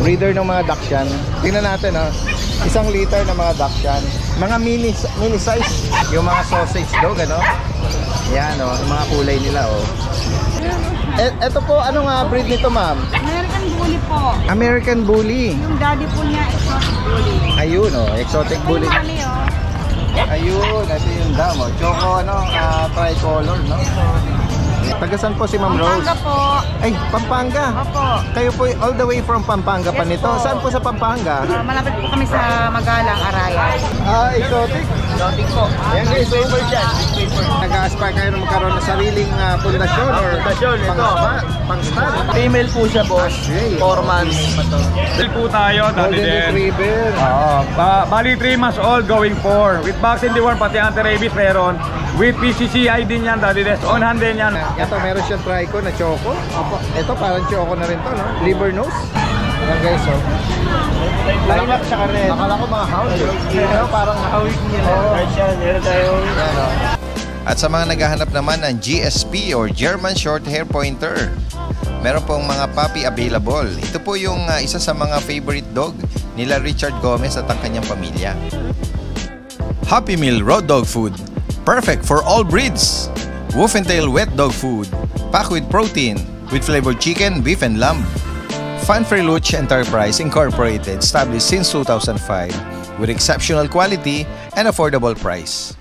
breeder ng mga Dachshund. Tingnan natin, oh. 1 liter ng mga Dachshund. Mga mini size. Yung mga sausage dog, ano? Yan, oh. Yung mga kulay nila, oh. Ito po, anong breed nito, ma'am? American Bully po. American Bully. Yung daddy po niya, exotic bully. Ayun, oh. Exotic Bully. Ayun, ito yung dam, oh. Choco, ano, tricolor, no? Tagasan po si Ma'am Rose? Pampanga po. Ay, Pampanga. Opo. Kayo po all the way from Pampanga pa nito. Po. Saan po sa Pampanga? Malapit po kami sa Magalang, Arayat. Exotic. Exotic po. Ayan guys, super dyan. Nag-aspire kayo na magkaroon ng sariling pundasyon or pang-stud. Female po siya, boss. 4 months pa to. Still po tayo, dati Golden din. Retriever. Bali 3 months old, going 4. With vaccine deworm, pati anti-rabies meron. With PCCI din yan, dati din. On hand din yan. Ito, meron siyang trico na choco. Ito, parang choco na rin to, no? Liver nose. Ayan guys, oh. Lilac siya ka rin. Akala ko mga house. Parang nakawig niya na. Meron tayo. At sa mga naghahanap naman ng GSP or German Short Hair Pointer, meron pong mga puppy available. Ito po yung isa sa mga favorite dog nila Richard Gomez at ang kanyang pamilya. Happy Meal Raw Dog Food, perfect for all breeds. Wolf and Tail Wet Dog Food, packed with protein, with flavored chicken, beef, and lamb. Fun Freluch Enterprise Incorporated, established since 2005, with exceptional quality and affordable price.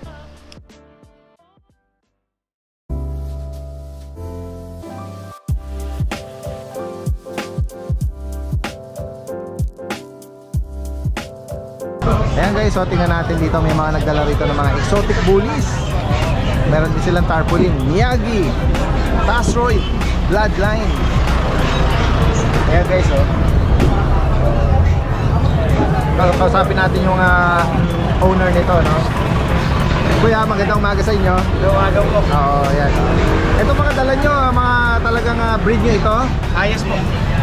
Ayan guys, so tingnan natin dito, may mga nagdala rito ng mga exotic bullies. Meron din silang tarpaulin, Miyagi, Tasroid, Bloodline. Ayan guys, oh. Kausapin natin yung owner nito, no? Kuya, magandang umaga sa inyo. Lumaga po. Oo, ayan. Ito mga dala nyo, mga talagang breed nyo ito? Ayos po.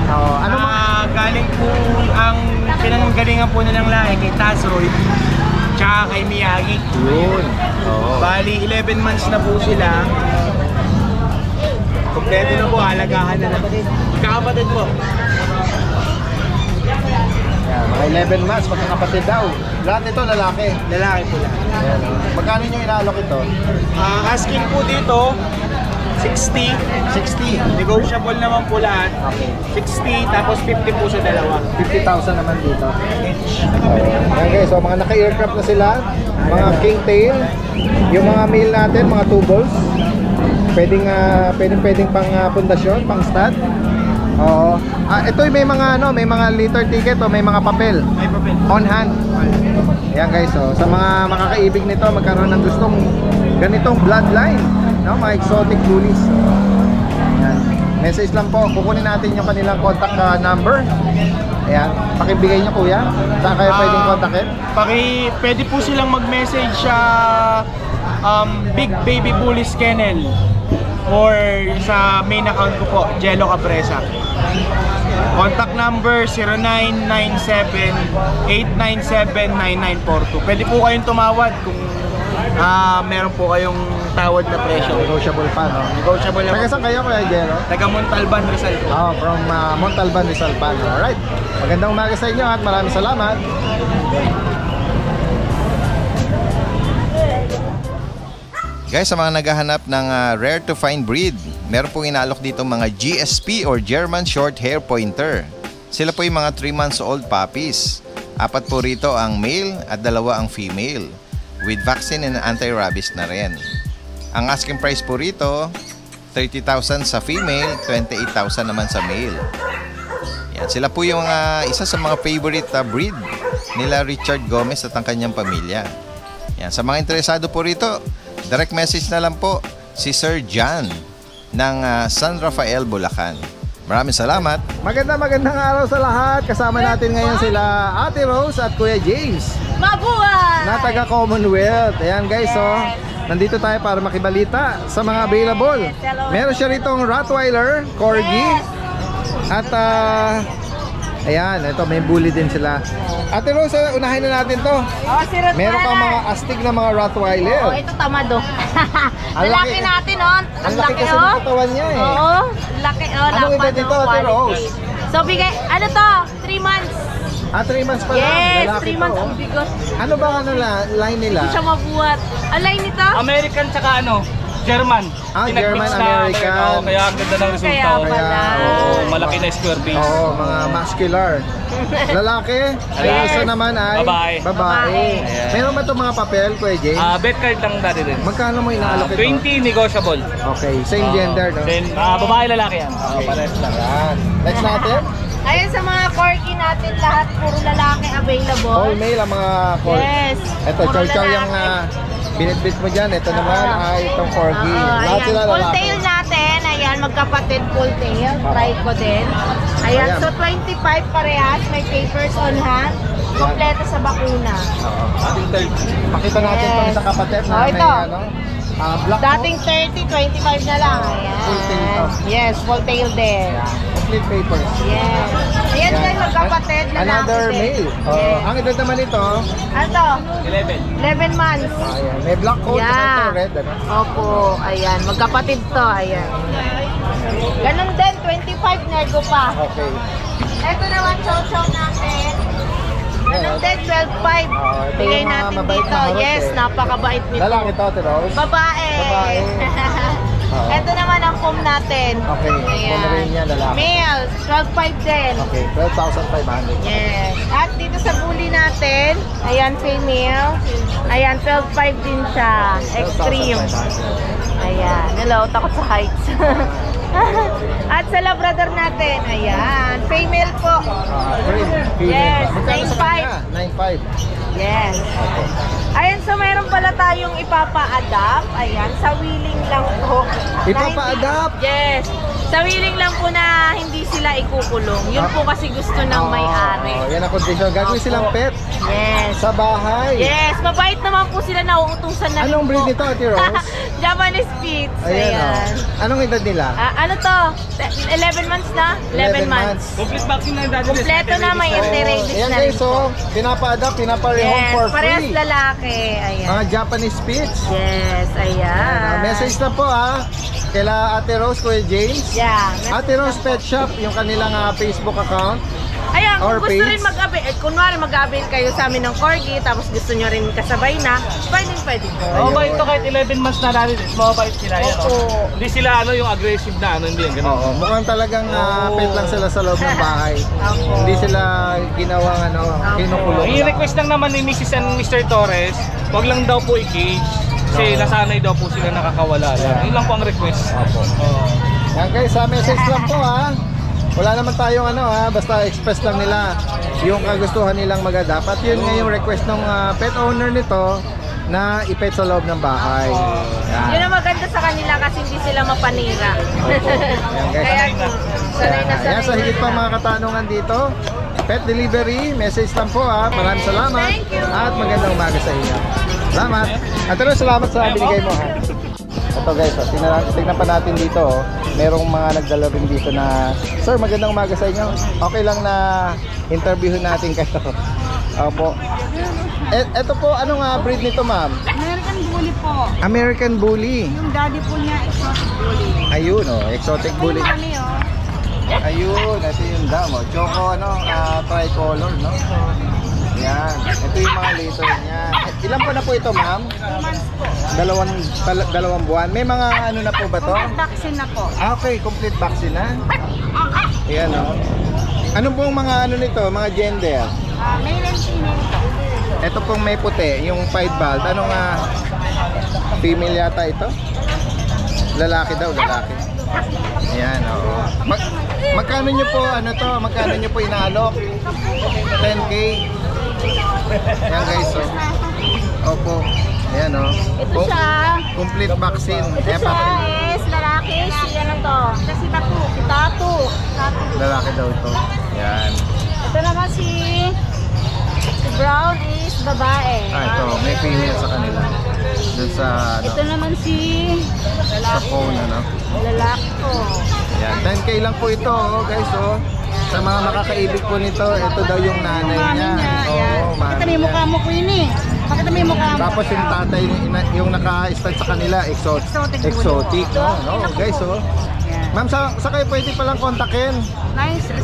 Oo, ano mga... Galing po ang pinanggalingan po nilang lahi kay Tasroid tsaka kay Miyagi. Yun. Oo. Bali, 11 months na po sila. Kompleto na po, halagahan na natin. Kakapatid po. Ayan, mga 11 months, magkakapatid daw. Lahat ito lalaki. Lalaki po lang. Ayan, oh. Magkano nyo inaalok ito? Asking po dito, 60. 60. Negotiable naman po lahat. Okay. 60, tapos 50 po sa dalawa. 50,000 naman dito. Ayan guys, so mga naka-aircraft na sila. Mga king tail. Yung mga male natin, mga 2 balls. Pwedeng pang pundasyon, pang stud. Oo. Ito may mga may mga liter ticket o may mga papel. May papel. On hand. Ayan guys, so sa mga makakaibig nito, magkaroon ng gustong ganitong bloodline, no, mga exotic bullies. Ayan. Message lang po, kukunin natin yung kanilang contact number. Ayan, pakibigay nyo kuya. Saan kayo pwedeng kontakin? Pwede po silang mag-message sa Big Baby Bullies Kennel or sa main account ko po, Jello Capresa. Contact number 0997-897-9942. Pwede po kayong tumawad kung meron po kayong tawad na presyo. Negotiable pa, no? Negotiable na. Taga saan kayo kuya Jello? Taga Montalban, Rizal po. From Montalban, Rizal pa. Alright, magandang umaga sa inyo at maraming salamat. Guys, sa mga naghahanap ng rare to find breed, meron pong inaalok dito mga GSP or German Short Hair Pointer. Sila po yung mga 3 months old puppies. 4 po rito ang male at 2 ang female, with vaccine and anti-rabies na rin. Ang asking price po rito, 30,000 sa female, 28,000 naman sa male. Yan, sila po yung isa sa mga favorite breed nila Richard Gomez at ang kanyang pamilya. Yan, sa mga interesado po rito, direct message na lang po si Sir John ng San Rafael, Bulacan. Maraming salamat. Magandang araw sa lahat. Kasama natin ngayon sila Ate Rose at Kuya James. Mabuhay! Na taga Commonwealth. Ayan guys, so nandito tayo para makibalita sa mga available. Meron siya ritong Rottweiler, Corgi, at ayan, ito may bully din sila. Ate Rose, unahin na natin to. Si Rottweiler. Meron kang mga astig na mga Rottweiler. Ito tamado. Ang laki natin, Ang laki kasi ng katawan niya eh. Oo, laki. Anong edad nito, Ate Rose? So, bigay, ano to? 3 months. 3 months pa lang. Yes, Lalaki 3 months. to, Ang oh. bigot. Ano ba line nila? Hindi siya mabuhat. Alay nito? American tsaka German. German, American. Kaya ang ganda ng resulta. Kaya pala. oo. Malaki na square base. Oo, mga muscular. Lalaki? Ay, Yes. isa naman ay Babae. Babae. Ayan. Meron ba itong mga papel, Kuya James? Bet card lang dati din. Magkano mo inaalok ito? 20 negotiable. Okay, same gender, no? Then, babae lalaki yan. Pares lang. Yan. Next natin. Ayan sa mga corgi natin lahat, puro lalaki available. All male ang mga corgi. Yes. Ito, puro chow-chow yung lalaki. binitbit mo dyan. Ito naman ay itong corgi. Oo, Lahat ayan. sila Full lalaki. tail natin. Ayan, magkapatid full tail. Try ko din. Ayan, Ayan. so 25 parehas. May papers on hand. Kompleto sa bakuna. Oo. Pakita natin itong Yes. sa kapatid na Oh, may ito. black Dating 30, 25 na lang. Ayan. Full tail to. Yes, full tail din. complete papers. Yes. Ayan guys, magkapatid. Lalaki Another din. male. Yes. Ang edad naman ito, Ano to? 11. 11 months. ayan, may black coat Yeah. naman ito, red. Ano? Opo, ayan. Magkapatid to, ayan. Ganun din, 25 nego pa. Okay. Ito naman, chow-chow natin. Ganun din, 12.5. ito Bigay yung mga natin mabait dito. na harot Yes, eh. napakabait nito. Lalaki ito, Ate Rose. Babae. Babae. Oo. Ito naman ang foam natin. Okay, Pomeranian lalaki. Male, 12.5 din. Okay, 12,500. Yes. At dito sa bully natin, ayan, female. Ayan, 12.5 din siya. Extreme. 12,500. Ayan. Hello, takot sa heights. At sa Labrador natin, ayan, female po. Female. Yes, Magkano sa 9.5. kanya? 9.5. Yes. Okay. Ayan, so meron pala tayong ipapa-adapt. Ayan, sa wheeling lang po. Ipapa-adapt? Yes. Sa wheeling lang po na hindi sila ikukulong. Yun po kasi gusto ng may-ari. Yan ang condition. Gagawin Opo. silang pet Yes. sa bahay. Yes, mabait naman po sila, nauutusan na rin Anong breed po. nito, Ate Rose? Japanese Spitz. Ayan, Ayan. oh. Anong edad nila? Ano to? 11 months na? 11 months. Complete vaccine na dati. Kompleto na, may anti-rabies Ayan na rin guys, so, pinapa-adapt, pinapa-rehome Yes, for parehas free. lalaki. Ayan. Mga Japanese Spitz. Yes, ayan. Message na po kaila Ate Rose, Kuya James. Yeah. Ate Rose Pet Shop, yung kanilang Facebook account. Ayan, Or kung gusto page. rin mag-avail, kunwari mag-avail kayo sa amin ng corgi, tapos gusto nyo rin kasabay na, pwede po. Mabait to kahit 11 months na dati. Mabait sila yan. Opo. Hindi sila yung aggressive na hindi yan. Ganun. Oo, mukhang talagang pet lang sila sa loob ng bahay. Opo. Hindi sila ginawang kinukulong. I-request lang naman ni Mrs. and Mr. Torres, wag lang daw po i-cage. Kasi nasanay daw po sila nakakawala. Yun lang po ang request. Opo. Yan guys, message lang po Wala naman tayong basta express lang nila yung kagustuhan nilang mag-adapt. At yun nga yung request ng pet owner nito na ipet sa loob ng bahay. Yun ang maganda sa kanila kasi hindi sila mapanira. Yan guys. Kaya sanay na Yan, sa higit pa sila. mga katanungan dito, pet delivery, message lang po Maraming salamat. Thank you. At magandang umaga sa inyo. Salamat. At salamat sa binigay mo Ito guys, tignan pa natin dito merong mga nagdala rin dito na, sir, magandang umaga sa inyo. Okay lang na interviewin natin kayo. Opo. Ito po, anong breed nito, ma'am? American Bully po. American Bully. Yung daddy po niya, exotic bully. Ayun, exotic bully. Mami, Ayun, ito yung damo. Choco, tricolor, no? Yan. Ito yung mga later niya. Ilan po na po ito, ma'am? 2 months po. Dalawang buwan. May mga na po ba to? Vaccine na po. Okay, complete vaccine na. Ayan, Ano pong mga nito, mga gender? Male and female po. Ito pong may puti, yung pied bald. Anong female yata ito? Lalaki daw, lalaki. Ayan, magkano nyo po, magkano nyo po inaalok? 10K. Ayan guys, Opo. Ayan, Ito siya. Complete vaccine. Ito Ayan, siya is lalaki. Si ano to? Si Tatu. Si Tatu. lalaki daw ito. Ayan. Ito naman si Brown is babae. Ito, may female sa kanila. Dun sa, Ito naman si sa phone, lalaki ko. Ayan, 10K lang po ito, guys, Sa mga makakaibig po nito, ito daw yung nanay niya. Oo, Pakita mo yung mukha mo, Queenie. Pakita mo yung mukha mo. Tapos yung tatay, yung naka-stand sa kanila, exotic, no? Guys, Ma'am, sa kayo pwede palang kontakin.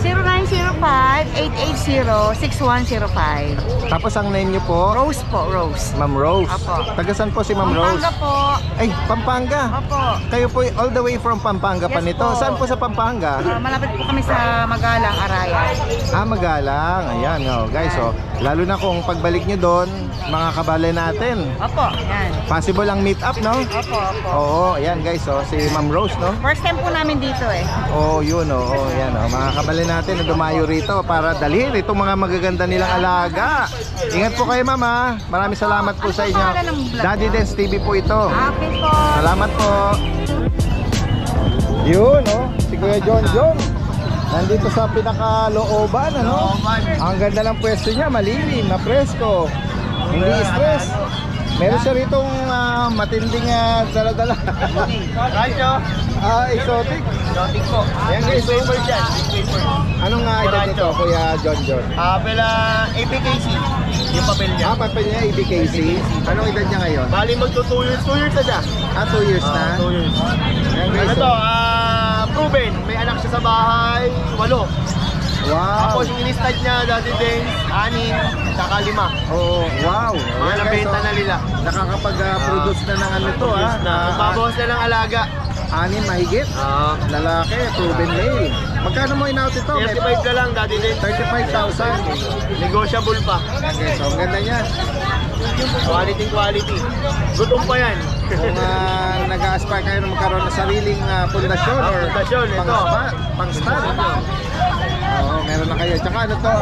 0905-880-6105. Tapos ang name niyo po? Rose po, Rose. Ma'am Rose. Apo. Tagasan po si Ma'am Rose? Pampanga po. Ay, Pampanga. Opo. Kayo po all the way from Pampanga pa Yes nito. po. Saan po sa Pampanga? Malapit po kami sa Magalang, Araya. Magalang. Ayan, oh, guys, oh. Lalo na kung pagbalik nyo doon, mga kabale natin. Opo, yan. Possible ang meet up, no? Opo, opo. Oo, ayan guys, oh, si Ma'am Rose, no? First time po namin dito eh. Oh, yun, oh, ayan, oh. Mga kabale natin na dumayo rito para dalhin itong mga magaganda nilang alaga. Ingat po kayo, Ma'am, ha? Maraming salamat po sa inyo. pangalan ng vlog Daddy niyo? Dance TV po ito. Okay po. Salamat po. Yun, oh, si Kuya John John. Nandito sa pinakalooban, ano? Ang ganda ng pwesto niya, malilim, na presko. Hindi stress. Meron siya ritong matinding dala-dala. Radyo. Exotic. Exotic po. Ayan guys, Big paper dyan. Big paper. Anong edad nito, Kuya John John? Pela APKC. Yung papel niya. Papel niya, EBKC. Anong edad niya ngayon? Bali magto 2 years. 2 years na siya. 2 years na. 2 years. Ayan guys, Ano to? Proven. May anak siya sa bahay. 8. wow. Tapos yung in-start niya dati din 6, saka 5. Oh, wow. Mga Ayan, guys, nabenta oh. na nila. Nakakapag-produce na ng ano to, ha? Babawas na ng alaga. 6 mahigit. Lalaki, proven male. Magkano mo in-out ito? 35 na lang dati din. 35,000. Negotiable pa. Okay, so ang ganda niyan. Quality. Gutom pa yan. Kung nag-aspire kayo na magkaroon ng sariling pundasyon or pundasyon, ito. pang-stand. Oo, meron na kayo. Tsaka ano to,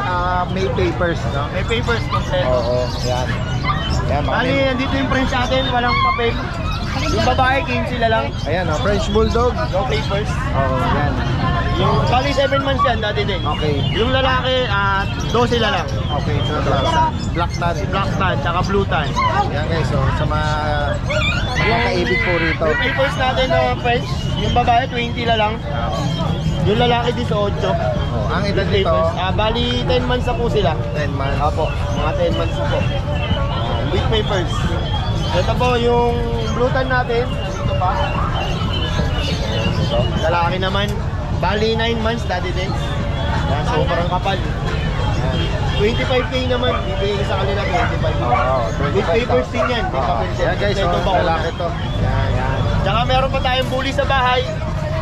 may papers. No? May papers kompleto. Oo, yan. Yan, baka Bali, may- nandito yung French natin, walang papel. Yung babae, 15 lang. Ayan, French Bulldog. No papers. Oo, yan. Yung bali 7 months yan dati din. Okay. Yung lalaki, 12 lang. Okay, so black tan. Black tan, tsaka blue tan. Yan guys, so sa mga kaibig po rito. Yung papers natin na French, yung babae 20 lang. Yung lalaki 18. Oh, ang edad Yung nito, papers, bali 10 months na po sila. 10 months. Apo, mga 10 months na po. With papers. Ito po yung blue tan natin. Ito pa. Lalaki naman. Bali 9 months, daddy din. Yan, sobrang kapal. Yan. 25k naman, bibigay sa kanila 25k. Oo, With papers din yan. May papel din. Yan guys, Ito ba lalaki to. Yan. Tsaka meron pa tayong bully sa bahay.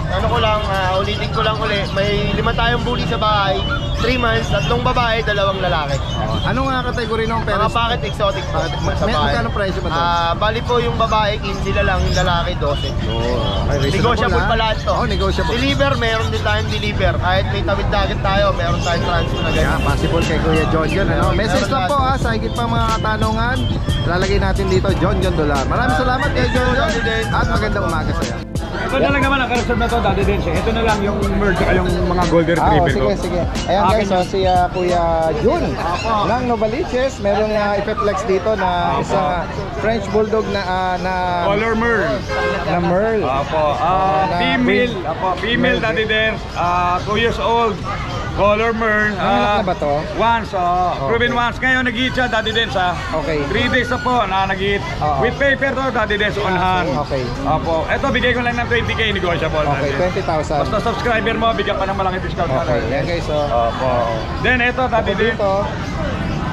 Ano ko lang, ulitin ko lang ulit. May 5 tayong bully sa bahay. 3 months, 3 babae, 2 lalaki. Ano nga kategory ng Mga peres? packet exotic po sa bahay. Magkano presyo ba to? Bali po yung babae, 15 lang, yung lalaki 12. Okay, Negotiable ha? pa lahat to. Oh, negotiable. Deliver, meron din tayong deliver. Kahit may tawid dagat tayo, meron tayong transfer na Yeah, ganyan. possible kay Kuya John John, ano? Message lang po ha, sa higit pa mga katanungan. Lalagay natin dito, John John Dolar. Maraming salamat kay John John. At magandang umaga sa'yo. Ito na lang naman ang kareserve na to, Daddy Dense. Ito na lang yung merge at yung mga golden retriever ko. Sige. Ayan guys, si Kuya Jun ng Novaliches. Merong ipeplex dito na isang French Bulldog na Color Merle. na Merle. Apo, na female, breed. apo, female Daddy Dense, 2 years old. Color Merle. Nanganak na ba to? Once, proven once. Ngayon nag-eat siya, Daddy Dense, ha? Okay. 3 days na po na nag-eat. Oo. With paper to, Daddy Dense, on hand. Okay. Apo, eto bigay ko lang ng 20k negotiable. Okay, Daddy Dense. 20,000. Basta subscriber mo, bigyan pa ng malaking discount. Okay, yan guys, Opo. Then eto, Daddy Dense. dito.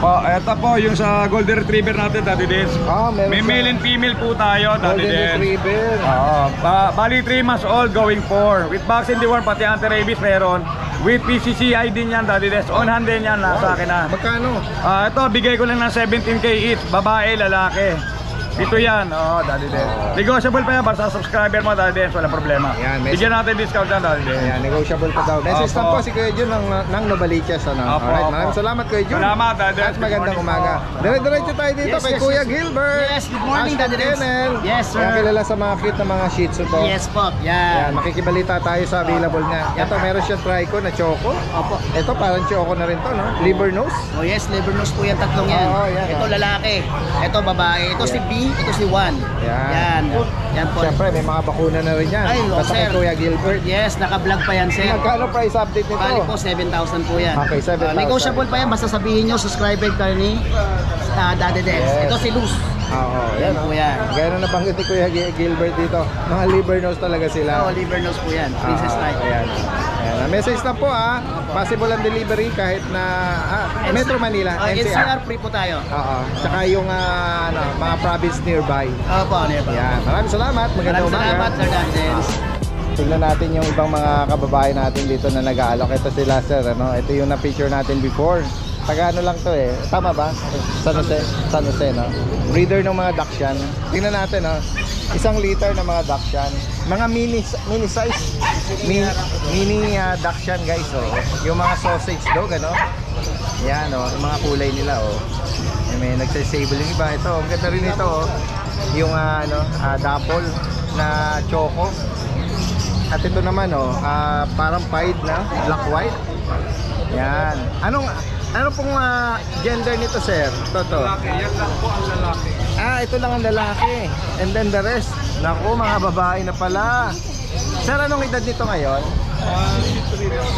Eto po yung sa golden retriever natin, Daddy Dense. Meron May siya. male and female po tayo, Daddy Golden Dense. Retriever. Bali 3 months old, going 4. With vaccine deworm, pati anti-rabies meron. With PCCI din yan, Daddy Dense. On hand din yan, nasa akin na. Magkano? Ito, bigay ko lang ng 17k each. Babae, lalaki. Ito yan, Daddy Dense. Negotiable pa yan, basta subscriber mo, Daddy Dense, walang problema. Yan, may- Bigyan natin discount yan, Daddy Dense. Ayan, negotiable pa daw. Message lang Opo. po si Kuya Jun ng Novaliches. Opo, Alright, opo. maraming salamat Kuya Jun. Salamat, Daddy. At magandang Good umaga. morning po. Dire-diretso tayo dito kay Kuya Gilbert. Yes, good morning, Hashtag Daddy Dennis. Kennel. Yes, sir. Kaya kilala sa mga cute na mga shih tzu to. Yes po, Ayan, yan. makikibalita tayo sa available niya. Ito, meron siyang trico na choco. Opo. Ito, parang choco na rin to, no? Liver nose. Oh yes, liver nose po yan, tatlong yan. Oo, yan, Ito oh. lalaki, ito babae, ito si B, ito si Juan. Yan. Yan po. Siyempre, may mga bakuna na rin yan. Ay, no, Basta kay sir. Kuya Gilbert. Yes, naka-vlog pa yan, sir. Magkano price update nito? Bali po, 7,000 po yan. Okay, 7,000. Negotiable pa yan, basta sabihin nyo, subscriber ka ni Daddy Dex. Yes. Ito si Luz. Oo, Yan yan. po yan. Gaya na nabanggit ni Kuya Gilbert dito. Mga liver nose talaga sila. Oh, liver nose po yan. Princess type. Ayan. Ayan. Message na po possible ang delivery kahit na Metro Manila, Oh, NCR. NCR free po tayo. Oo. Tsaka yung mga province nearby. Opo, ano yan ba? Ayan. Maraming salamat. Magandang Maraming salamat, Sir Dance. Tingnan natin yung ibang mga kababayan natin dito na nag-aalok. Ito sila, sir. Ito yung na-picture natin before. Taga ano lang to eh. Tama ba? San Jose, no? Breeder ng mga Dachshund. Tingnan natin, no? 1 liter ng mga Dachshund. Mga mini size. Mini Dachshund, guys, oh. Yung mga sausage dog, ano? Yan, oh. Yung mga kulay nila, oh. May nagsasable yung iba. Ito, ang ganda rin ito, oh. Yung, dapple na choco. At ito naman, oh, parang pied na black white. Yan. Ano pong gender nito, sir? Toto. Lalaki, yan lang po ang lalaki. Ito lang ang lalaki. And then the rest, naku, mga babae na pala. Sir, anong edad nito ngayon?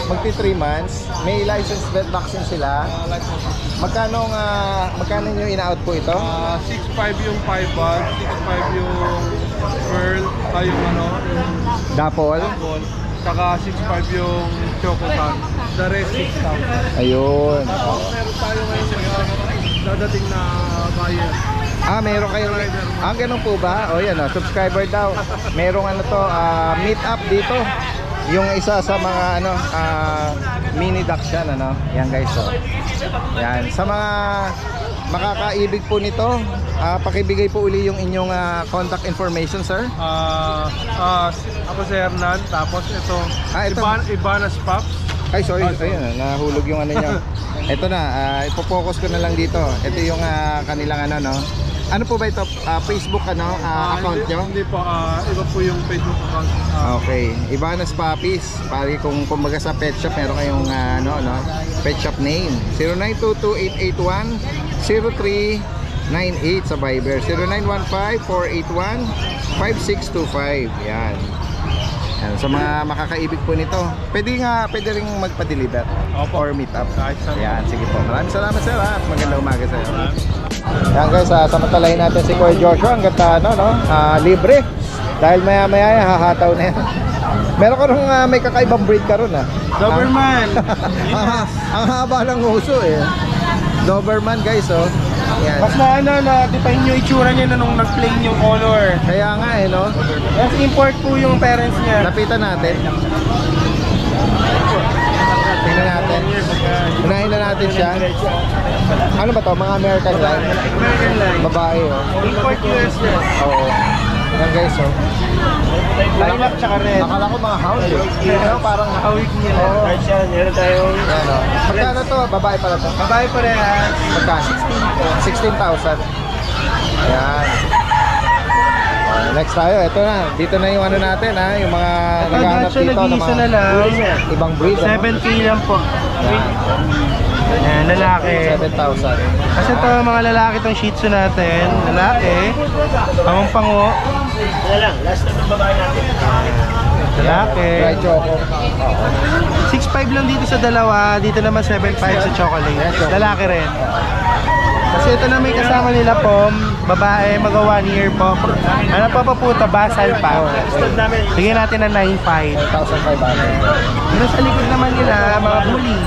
Magti 3 months. May licensed vet vaccine sila. Magkano nyo ina-out po ito? 6'5 yung 5 bag, 6'5 yung pearl, yung Dapol? ball, saka 6'5 yung chocotan. The rest 6,000. Ayun. Meron tayo ngayon dadating na buyer. Meron kayo. Ganun po ba? O yan, subscriber daw. Merong meet up dito. Yung isa sa mga mini Dachshund, yan guys, oh. Yan, sa mga makakaibig po nito, pakibigay po uli yung inyong contact information, sir. Ako si Hernan, tapos ito, Ito. Ibanez Pops. Ay, sorry. Ayun, nahulog yung niya. Ito na, ipo-focus ko na lang dito. Ito yung kanilang no? Ano po ba ito? Facebook account nyo? Hindi po, iba po yung Facebook account. Okay, Ibanez Puppies. Pari kung kumbaga sa pet shop, meron kayong pet shop name. 0922-881-0398 sa Viber. 0915-481-5625. Yan. Yan. Sa mga makakaibig po nito, pwede rin magpa-deliver or meet up. Yan, sige po. Maraming salamat, sir. Magandang umaga, sir. Yan guys, samantalahin natin si Kuya Joshua hanggat libre. Dahil maya-maya hahataw na yan. Meron ka rin may kakaibang breed ka rin Doberman. ang haba ng uso eh. Doberman guys, oh. Yan. Mas na-define yung itsura niya na nung nag-plain yung color. Kaya nga eh, no? Mas import po yung parents niya. Lapitan natin. Tingnan natin. Unahin na natin siya. Ano ba to? Mga American line? American line. Babae, oh. Import US niya. Oo. Yan guys, oh. Lilac tsaka red. Akala ko mga house, eh. Ano, parang Hawig niya. Oo. Meron tayong yan, oh. Magkano to? Babae pala to? babae pa rin. Magkano? 16,000. Ayan. Next tayo, ito na. Dito na yung natin, yung mga naghahanap Siya dito ng nag-iisa mga na lang. ibang breed. 7K lang po. Yan. Ayan, lalaki. 7,000. Kasi ito mga lalaki itong Shih Tzu natin. Lalaki. Pamang-pango. Lalaki. Dry choco. 6'5 lang dito sa dalawa. Dito naman 7'5 sa chocolate. Lalaki rin. Kasi ito na may kasama nila po. Babae, mag 1 year po. Ano pa puta, basal pa. Bigyan natin ng 9'5. 1,500. Dito sa likod naman nila, mga bully.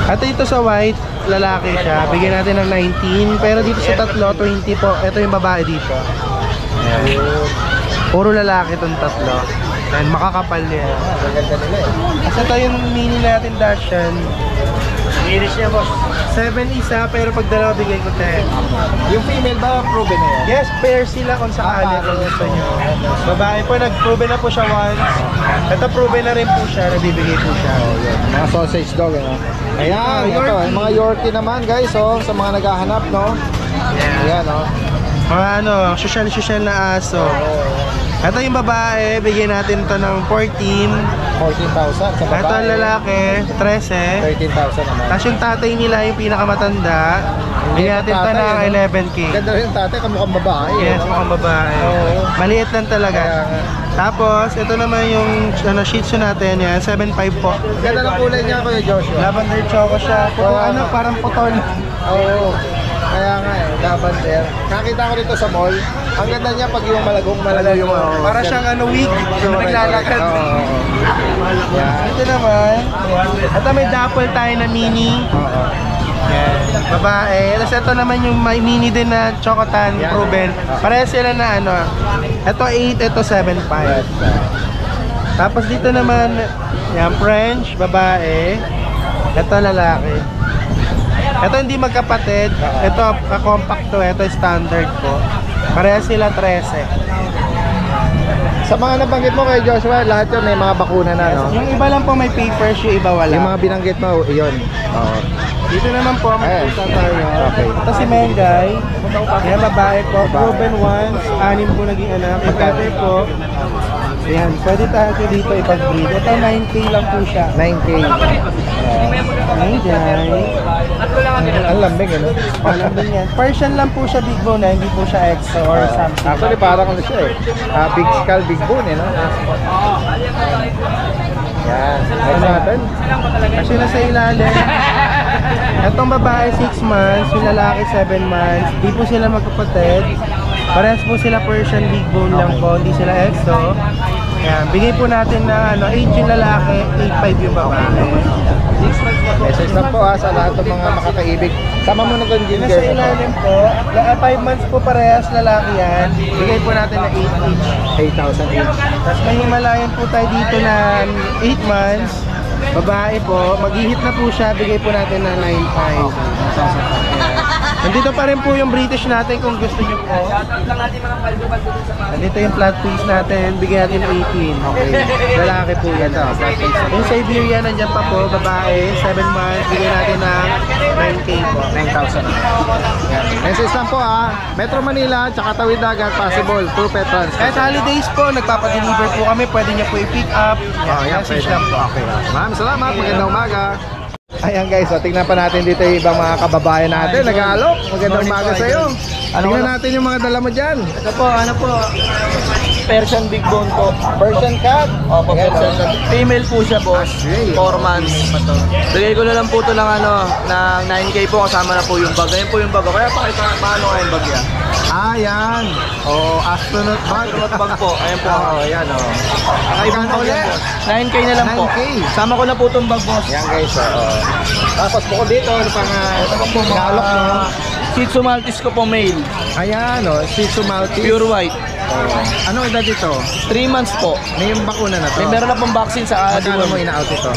At ito sa white, lalaki siya. Bigyan natin ng 19. Pero dito sa tatlo, 20 po. Ito yung babae dito. Ayan. Puro lalaki itong tatlo. And makakapal yan. Maganda nila eh. Kasi ito yung mini natin Dachshund. Irish niya boss. 7 isa, pero pag dalawa bigay ko 10. Yung female ba proven na yan? Yes, pair sila kung sakali kung gusto nyo. Babae po, nag-proven na po siya once. Ito proven na rin po siya, nabibigay po siya. Mga sausage dog, Ayan, ito. Yorkie. Mga Yorkie naman guys, oh. Sa mga naghahanap, no? Ayan, oh. Mga social na aso. Ito yung babae, bigyan natin ito ng 14. 14,000 sa babae. Ito ang lalaki, 13. 13,000 naman. Tapos yung tatay nila, yung pinakamatanda, bigyan natin ito ng 11K. Ganda rin yung tatay, kamukhang babae. Yes, mukhang babae. Oo. Maliit lang talaga. Kaya nga. Tapos, ito naman yung Shih Tzu natin, yan, 7'5 po. Ganda ng kulay niya, Kuya Joshua. Lavender choco siya. Puro Oo. parang putol. Oo. Kaya nga eh, lavender. Nakita ko dito sa mall. Ang ganda niya pag yung malagong yung Para siyang wig na naglalakad. Oo. Yan. Ito naman, ito may dapple tayo na mini. Oo. Yan. Babae. Tapos ito naman yung may mini din na Chocotan Yan. Proven. Pareha sila na ito 8, ito 7.5. Tapos dito naman, yan, French, babae. Ito lalaki. Ito hindi magkapatid. Ito compact to, ito standard po. Pareha sila 13. Sa mga nabanggit mo kay Joshua, lahat yun may mga bakuna na, no? Yung iba lang po may papers, yung iba wala. Yung mga binanggit mo, yun. Oo. Dito naman po, Ayan. magpunta tayo. Okay. Ito si Mengay. Yan, babae po. Proven once. 6 po naging anak. Pagkatay po. Ayan, pwede tayo dito ipag-breed. Ito 9K lang po siya. 9K. Mengay. Ang lambing, ano? Alam din yan. Persian lang po siya, big bone na. Hindi po siya exo or something. Actually, parang ano siya eh. Big skull, big bone, eh, no? Yan. Next natin. Kasi nasa ilalim. Itong babae 6 months, yung lalaki 7 months. Di po sila magkapatid. Parehas po sila Persian big bone lang po, hindi sila exo. Ayan, bigay po natin na 8 yung lalaki, 8.5 yung babae. Message lang po sa lahat ng mga makakaibig. Sama mo na itong Nasa ginger. ilalim po, 5 months po parehas lalaki yan. Bigay po natin na 8 each. 8,000 each. Tapos may himalayan po tayo dito na 8 months. Babae po, mag-hit na po siya, bigay po natin na 9.5. Nandito pa rin po yung British natin kung gusto nyo po. Nandito yung flat piece natin, bigyan natin ng 18. Okay. Lalaki po yan. Yung Siberia nandyan pa po, babae, 7 months, bigyan natin ng 9K po. 9,000. Message lang po Metro Manila, tsaka Tawid Dagat, possible, through Petrans. Kahit holidays po, nagpapadeliver po kami, pwede nyo po i-pick up. Message lang po. Okay. Maraming salamat, magandang umaga. Ayan guys, tingnan pa natin dito yung ibang mga kababayan natin. Nag-aalok, magandang umaga sa iyo. Tingnan natin yung mga dala mo dyan. Ito po, Persian big bone po. Persian cat. Opo, Persian cat. Female po siya, boss. Okay. 4 months. Bigay ko na lang po ito ng ng 9K po, kasama na po yung bag. Ayan po yung bag. Kaya pakita, paano nga yung bag yan? Yan. Astronaut bag. Astronaut bag po. Ayan po. Yan Kakaibang bag yan, boss. 9K na lang po. 9K. Sama ko na po itong bag, boss. Yan guys, tapos bukod dito, ano pa nga? Ito po naalok mo? Shih Tzu Maltese ko po, male. Ayan, Shih Tzu Maltese. Pure white. Ano edad dito? 3 months po. May bakuna na to. May meron na pong vaccine sa Magkano mo ina-out ito?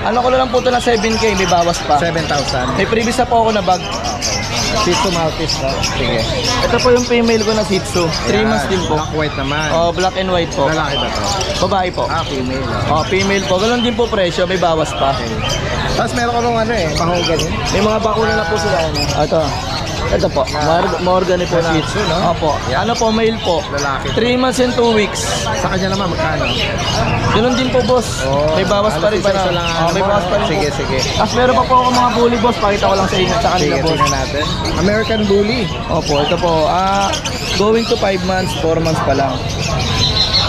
ano ko na lang po ito ng 7K, may bawas pa. 7,000. May previous na po ako na bag. Shih Tzu Maltese, no? Sige. Ito po yung female ko na Shih Tzu. 3 months din po. Black white naman. Black and white po. Lalaki ba to? Babae po. Female. Female po. Ganun din po presyo, may bawas pa. Tapos meron ko nung mahogany. May mga bakuna na po sila. Ito po, Morgany po na. Shih Tzu, no? Opo. Yan. Ano po, male po. Lalaki. 3 months and 2 weeks. Sa kanya naman, magkano? Ganun din po, boss. May bawas pa rin pa na. May bawas pa rin Sige, po. sige. Tapos meron pa po ako mga bully, boss. Pakita ko lang sa inyo sa kanila, Sige, boss. tingnan natin. American Bully. Opo, ito po. Going to 5 months, 4 months pa lang.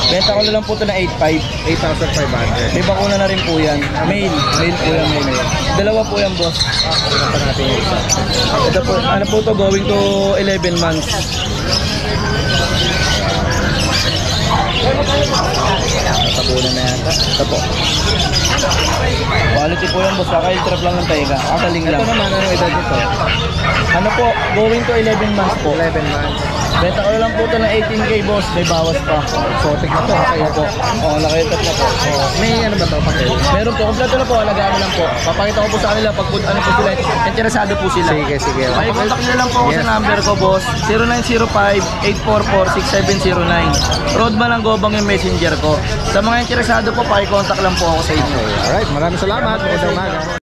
Benta ko na lang po ito na 8.5. 8,500. May bakuna na rin po yan. Male po yan, male. Dalawa po yan, boss. Tingnan pa natin yung isa. Ito po, ano po ito, going to 11 months. Tabunan na yata. Ito po. Quality po yan, boss. Kaka-iltrap lang ng taiga. Kakaling lang. Ito naman, anong edad nito? Ano po, going to 11 months po. 11 months. Benta ko na lang po ito ng 18K, boss. May bawas pa. Exotic na to. Kaya po. Oo, nakaitat na po. May ano ba to? Pakil? Meron po, kompleto na po, alagaan na lang po. Papakita ko po sa kanila pag ano po sila, interesado po sila. Sige, sige. May contact nyo lang po ako sa number ko, boss. 0905-844-6709. Roadman ang gobang yung messenger ko. Sa mga interesado po, pakicontact lang po ako sa inyo. Alright, maraming salamat. Magandang umaga.